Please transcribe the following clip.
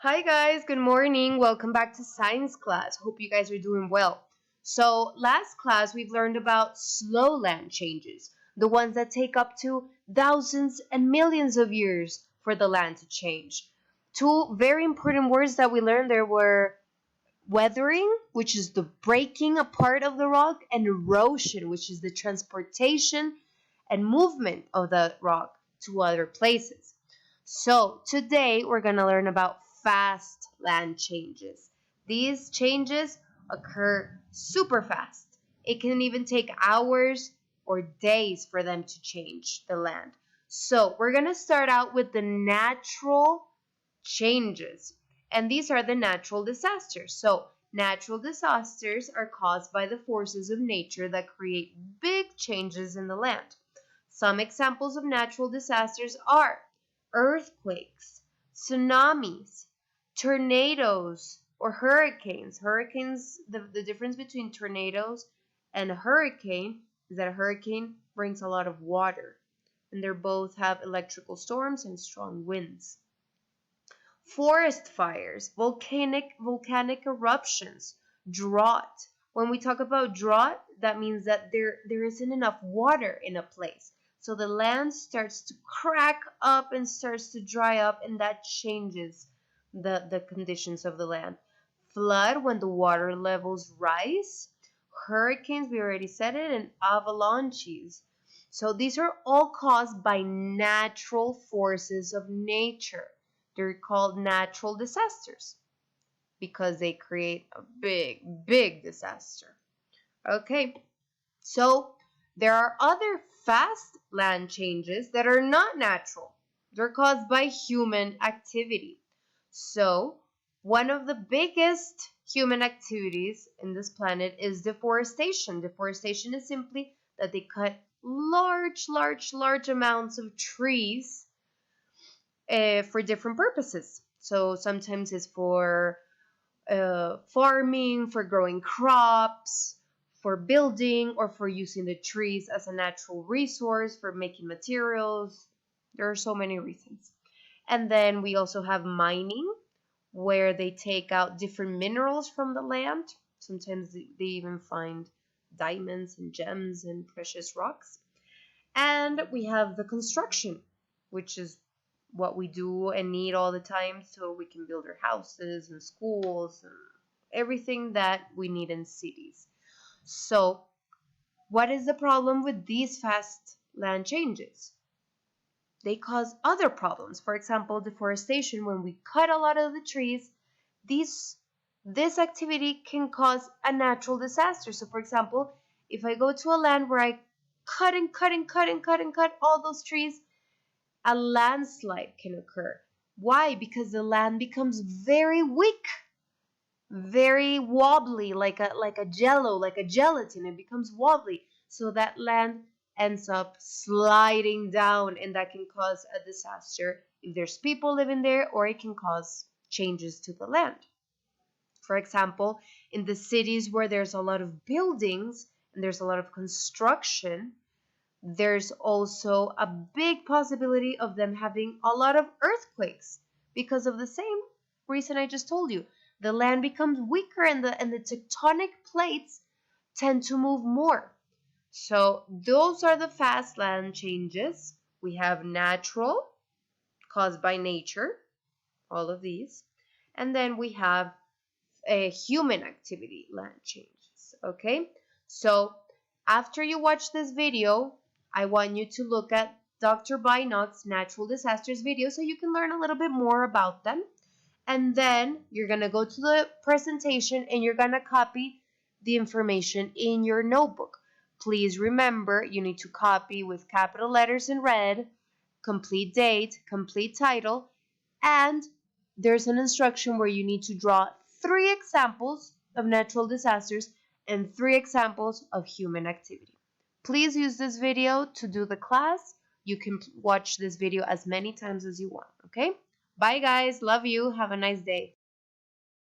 Hi guys, good morning. Welcome back to science class. Hope you guys are doing well. So, last class we've learned about slow land changes, the ones that take up to thousands and millions of years for the land to change. Two very important words that we learned there were weathering, which is the breaking apart of the rock, and erosion, which is the transportation and movement of the rock to other places. So today we're going to learn about fast land changes. These changes occur super fast. It can even take hours or days for them to change the land. So we're going to start out with the natural changes. And these are the natural disasters. So natural disasters are caused by the forces of nature that create big changes in the land. Some examples of natural disasters are earthquakes, tsunamis, tornadoes, or hurricanes. Hurricanes, the difference between tornadoes and a hurricane is that a hurricane brings a lot of water, and they both have electrical storms and strong winds. Forest fires, volcanic eruptions, drought. When we talk about drought, that means that there isn't enough water in a place. So the land starts to crack up and starts to dry up, and that changes the conditions of the land. Flood, when the water levels rise. Hurricanes, we already said it, and avalanches. So these are all caused by natural forces of nature. They're called natural disasters because they create a big disaster. Okay, so there are other fast land changes that are not natural. They're caused by human activity. So, one of the biggest human activities in this planet is deforestation. Deforestation is simply that they cut large amounts of trees for different purposes. So sometimes it's for farming, for growing crops, for building, or for using the trees as a natural resource, for making materials. There are so many reasons. And then we also have mining, where they take out different minerals from the land. Sometimes they even find diamonds and gems and precious rocks. And we have the construction, which is what we do and need all the time so we can build our houses and schools and everything that we need in cities. So, what is the problem with these fast land changes? They cause other problems. For example, deforestation. When we cut a lot of the trees, this activity can cause a natural disaster. So, for example, if I go to a land where I cut all those trees, a landslide can occur. Why? Because the land becomes very weak, very wobbly, like a jello, like a gelatin. It becomes wobbly. So that land ends up sliding down, and that can cause a disaster if there's people living there, or it can cause changes to the land. For example, in the cities where there's a lot of buildings and there's a lot of construction, there's also a big possibility of them having a lot of earthquakes because of the same reason I just told you. The land becomes weaker, and the tectonic plates tend to move more. So those are the fast land changes. We have natural, caused by nature, all of these. And then we have a human activity land changes. Okay? So after you watch this video, I want you to look at Dr. Bynok's natural disasters video so you can learn a little bit more about them. And then you're going to go to the presentation and you're going to copy the information in your notebook. Please remember, you need to copy with capital letters in red, complete date, complete title, and there's an instruction where you need to draw 3 examples of natural disasters and 3 examples of human activity. Please use this video to do the class. You can watch this video as many times as you want, okay? Bye guys, love you, have a nice day.